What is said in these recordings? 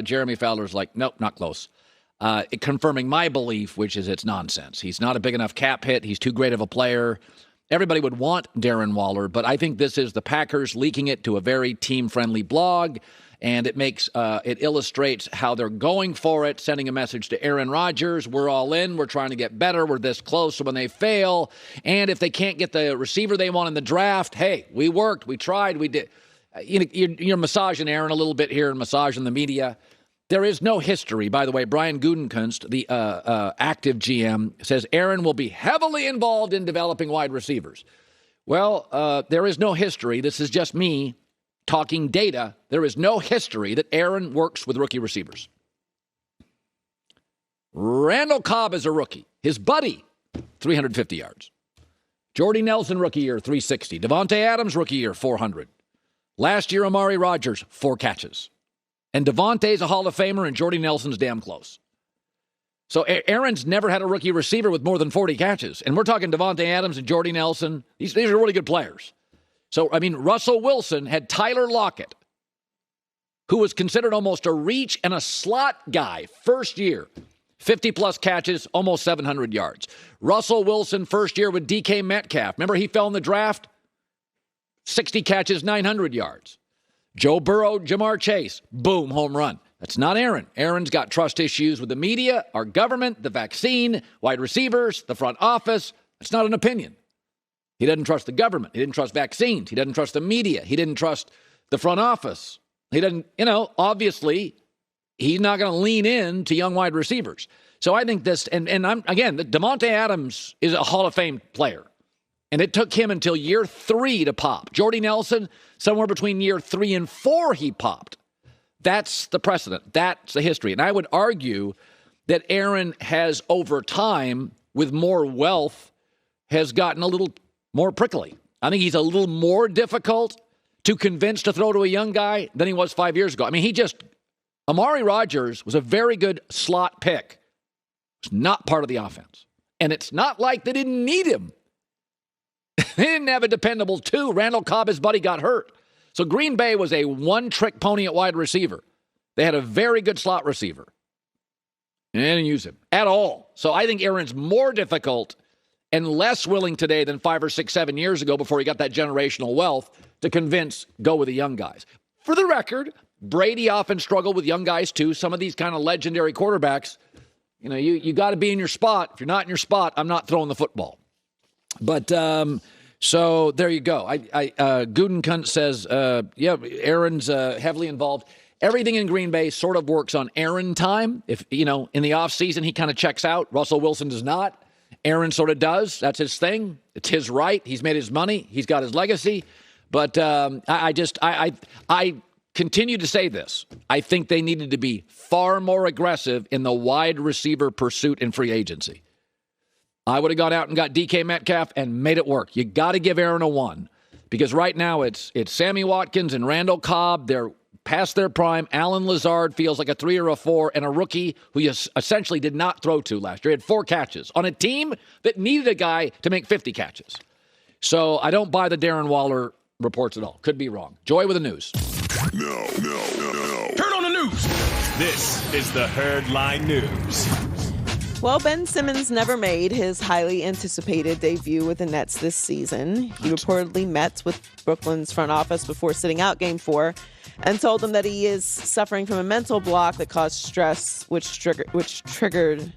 Jeremy Fowler's like, nope, not close. Confirming my belief, which is it's nonsense. He's not a big enough cap hit. He's too great of a player. Everybody would want Darren Waller, but I think this is the Packers leaking it to a very team-friendly blog, and it illustrates how they're going for it, sending a message to Aaron Rodgers. We're all in. We're trying to get better. We're this close. So when they fail, and if they can't get the receiver they want in the draft, hey, we worked. We tried. We did. You're massaging Aaron a little bit here and massaging the media. There is no history. By the way, Brian Gutekunst, the active GM, says Aaron will be heavily involved in developing wide receivers. Well, there is no history. This is just me talking data. There is no history that Aaron works with rookie receivers. Randall Cobb is a rookie. His buddy, 350 yards. Jordy Nelson, rookie year, 360. Devontae Adams, rookie year, 400. Last year, Amari Rodgers, 4 catches. And Devontae's a Hall of Famer, and Jordy Nelson's damn close. So Aaron's never had a rookie receiver with more than 40 catches. And we're talking Devontae Adams and Jordy Nelson. These are really good players. So, I mean, Russell Wilson had Tyler Lockett, who was considered almost a reach and a slot guy first year. 50-plus catches, almost 700 yards. Russell Wilson first year with DK Metcalf. Remember, he fell in the draft? 60 catches, 900 yards. Joe Burrow, Jamar Chase, boom, home run. That's not Aaron. Aaron's got trust issues with the media, our government, the vaccine, wide receivers, the front office. That's not an opinion. He doesn't trust the government. He didn't trust vaccines. He doesn't trust the media. He didn't trust the front office. He doesn't, obviously, he's not going to lean in to young wide receivers. So I think this, and Devontae Adams is a Hall of Fame player. And it took him until year 3 to pop. Jordy Nelson, somewhere between year 3 and 4, he popped. That's the precedent. That's the history. And I would argue that Aaron has, over time, with more wealth, has gotten a little more prickly. I think he's a little more difficult to convince to throw to a young guy than he was 5 years ago. I mean, Amari Rodgers was a very good slot pick. It's not part of the offense. And it's not like they didn't need him. They didn't have a dependable 2. Randall Cobb, his buddy, got hurt. So Green Bay was a one-trick pony at wide receiver. They had a very good slot receiver. And they didn't use him at all. So I think Aaron's more difficult and less willing today than 5 or 6, 7 years ago before he got that generational wealth to convince, go with the young guys. For the record, Brady often struggled with young guys too. Some of these kind of legendary quarterbacks, you got to be in your spot. If you're not in your spot, I'm not throwing the football. But so there you go. Gutekunst says, Aaron's heavily involved. Everything in Green Bay sort of works on Aaron time. If, in the offseason, he kind of checks out. Russell Wilson does not. Aaron sort of does. That's his thing. It's his right. He's made his money. He's got his legacy. But I continue to say this. I think they needed to be far more aggressive in the wide receiver pursuit in free agency. I would have gone out and got DK Metcalf and made it work. You got to give Aaron a 1 because right now it's Sammy Watkins and Randall Cobb. They're past their prime. Alan Lazard feels like a 3 or a 4, and a rookie who you essentially did not throw to last year. He had 4 catches on a team that needed a guy to make 50 catches. So I don't buy the Darren Waller reports at all. Could be wrong. Joy with the news. No. Turn on the news. This is the Herd Line News. Well, Ben Simmons never made his highly anticipated debut with the Nets this season. He reportedly met with Brooklyn's front office before sitting out Game 4 and told them that he is suffering from a mental block that caused stress, which triggered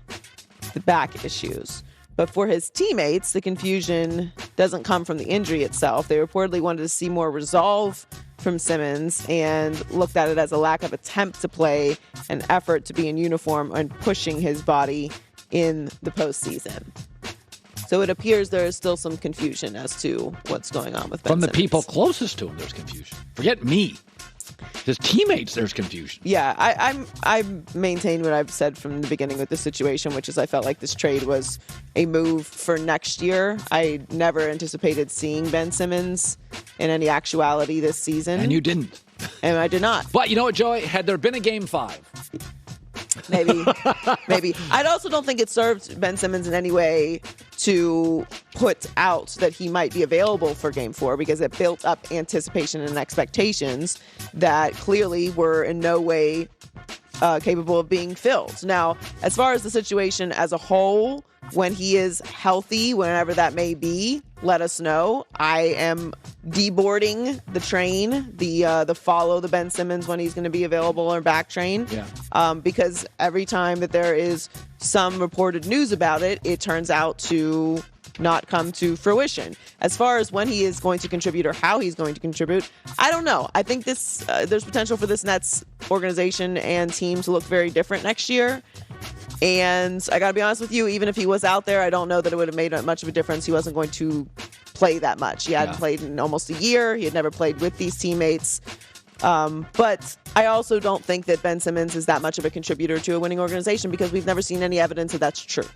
the back issues. But for his teammates, the confusion doesn't come from the injury itself. They reportedly wanted to see more resolve from Simmons and looked at it as a lack of attempt to play, an effort to be in uniform, and pushing his body in the postseason. So it appears there is still some confusion as to what's going on with Ben Simmons. From the people closest to him, there's confusion. Forget me. His teammates, there's confusion. Yeah, I maintain what I've said from the beginning with the situation, which is I felt like this trade was a move for next year. I never anticipated seeing Ben Simmons in any actuality this season. And you didn't. And I did not. But you know what, Joy? Had there been a Game 5... Maybe. I also don't think it served Ben Simmons in any way to put out that he might be available for Game 4 because it built up anticipation and expectations that clearly were in no way capable of being filled. Now, as far as the situation as a whole, when he is healthy, whenever that may be, let us know. I am deboarding the train, the follow the Ben Simmons when he's going to be available or back train. Yeah. Because every time that there is some reported news about it, it turns out to not come to fruition. As far as when he is going to contribute or how he's going to contribute, I don't know. I think there's potential for this Nets organization and team to look very different next year. And I got to be honest with you, even if he was out there, I don't know that it would have made much of a difference. He wasn't going to play that much. He hadn't played in almost a year. He had never played with these teammates. But I also don't think that Ben Simmons is that much of a contributor to a winning organization because we've never seen any evidence that that's true.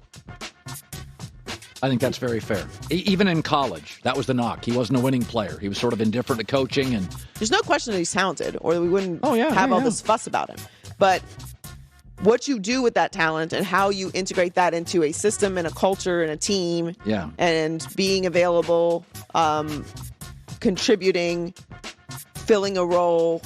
I think that's very fair. Even in college, that was the knock. He wasn't a winning player. He was sort of indifferent to coaching. And there's no question that he's talented, or we wouldn't have all this fuss about him. But what you do with that talent and how you integrate that into a system and a culture and a team, and being available, contributing, filling a role,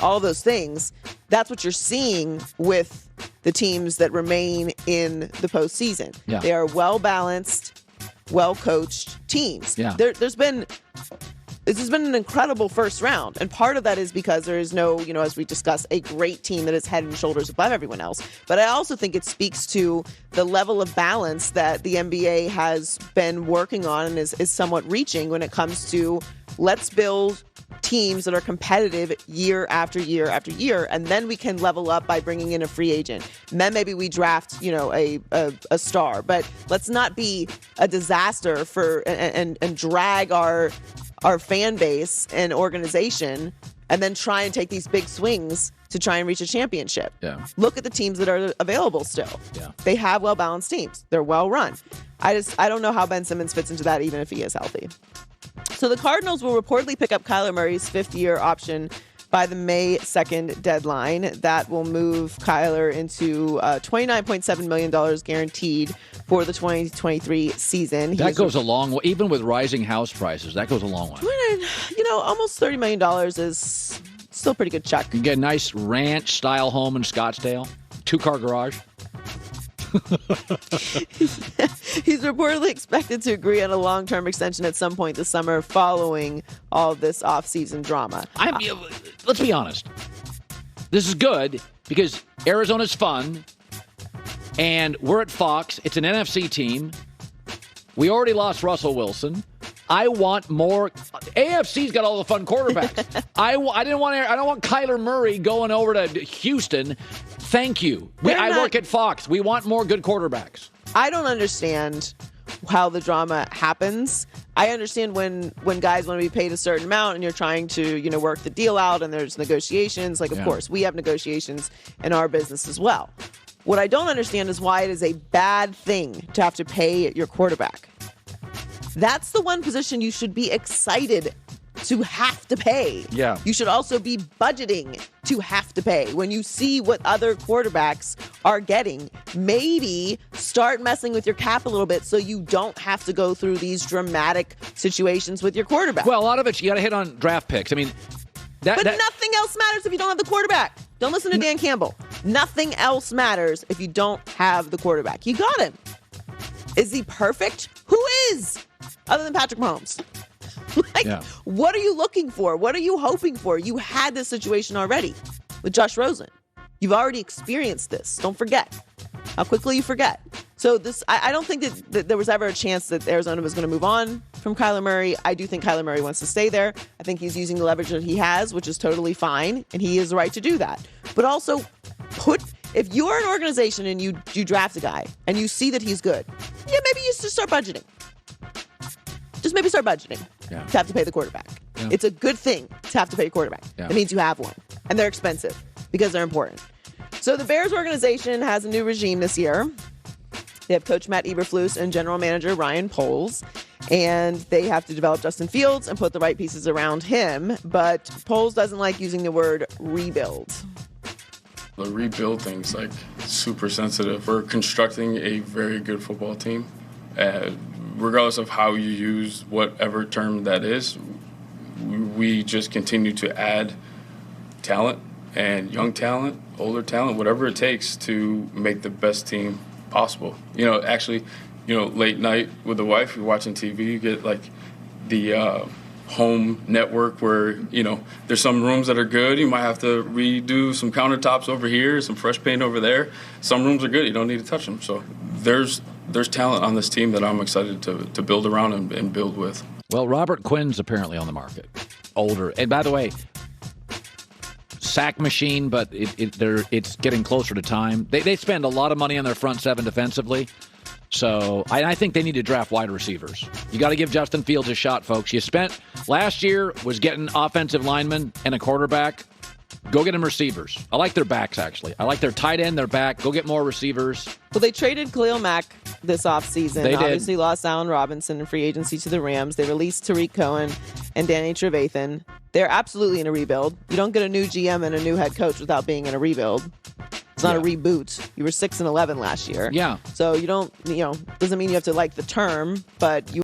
all those things, that's what you're seeing with the teams that remain in the postseason. Yeah. They are well-balanced, well-coached teams. Yeah. This has been an incredible first round. And part of that is because there is no, as we discussed, a great team that is head and shoulders above everyone else. But I also think it speaks to the level of balance that the NBA has been working on and is somewhat reaching when it comes to let's build teams that are competitive year after year after year, and then we can level up by bringing in a free agent. And then maybe we draft, a star. But let's not be a disaster and drag our fan base and organization and then try and take these big swings to try and reach a championship. Yeah. Look at the teams that are available still. Yeah. They have well-balanced teams. They're well-run. I don't know how Ben Simmons fits into that even if he is healthy. So the Cardinals will reportedly pick up Kyler Murray's fifth-year option by the May 2nd deadline. That will move Kyler into $29.7 million guaranteed for the 2023 season. That goes a long way. Even with rising house prices, that goes a long way. Almost $30 million is still a pretty good check. You can get a nice ranch-style home in Scottsdale, 2-car garage. He's reportedly expected to agree on a long-term extension at some point this summer following all this off-season drama. Let's be honest. This is good because Arizona's fun, and we're at Fox. It's an NFC team. We already lost Russell Wilson. I want more. AFC's got all the fun quarterbacks. I don't want Kyler Murray going over to Houston. Thank you. I work at Fox. We want more good quarterbacks. I don't understand how the drama happens. I understand when guys want to be paid a certain amount and you're trying to, work the deal out and there's negotiations. Of course, we have negotiations in our business as well. What I don't understand is why it is a bad thing to have to pay your quarterback. That's the one position you should be excited to have to pay. Yeah. You should also be budgeting to have to pay. When you see what other quarterbacks are getting, maybe start messing with your cap a little bit so you don't have to go through these dramatic situations with your quarterback. Well, a lot of it, you got to hit on draft picks. I mean, but nothing else matters if you don't have the quarterback. Don't listen to Dan Campbell. Nothing else matters if you don't have the quarterback. You got him. Is he perfect? Who is? Other than Patrick Mahomes. What are you looking for? What are you hoping for? You had this situation already with Josh Rosen. You've already experienced this. Don't forget how quickly you forget. So I don't think that there was ever a chance that Arizona was going to move on from Kyler Murray. I do think Kyler Murray wants to stay there. I think he's using the leverage that he has, which is totally fine, and he has the right to do that. But also, if you're an organization and you draft a guy and you see that he's good, maybe you should start budgeting. Just maybe start budgeting to have to pay the quarterback. Yeah. It's a good thing to have to pay a quarterback. Yeah. It means you have one. And they're expensive because they're important. So the Bears organization has a new regime this year. They have coach Matt Eberflus and general manager Ryan Poles. And they have to develop Justin Fields and put the right pieces around him. But Poles doesn't like using the word rebuild. The rebuild thing's super sensitive. We're constructing a very good football team. Regardless of how you use whatever term that is, we just continue to add talent and young talent, older talent, whatever it takes to make the best team possible. Actually, late night with the wife, you're watching TV, you get like the home network where, there's some rooms that are good. You might have to redo some countertops over here, some fresh paint over there. Some rooms are good. You don't need to touch them. So there's talent on this team that I'm excited to build around and build with. Well, Robert Quinn's apparently on the market. Older. And by the way, sack machine, but it's getting closer to time. They spend a lot of money on their front seven defensively. So I think they need to draft wide receivers. You got to give Justin Fields a shot, folks. You spent last year was getting offensive linemen and a quarterback. Go get them receivers. I like their backs, actually. I like their tight end, their back. Go get more receivers. Well, they traded Khalil Mack this offseason. They obviously lost Allen Robinson in free agency to the Rams. They released Tariq Cohen and Danny Trevathan. They're absolutely in a rebuild. You don't get a new GM and a new head coach without being in a rebuild. It's not a reboot. You were 6-11 last year. Yeah. So you don't, doesn't mean you have to like the term, but you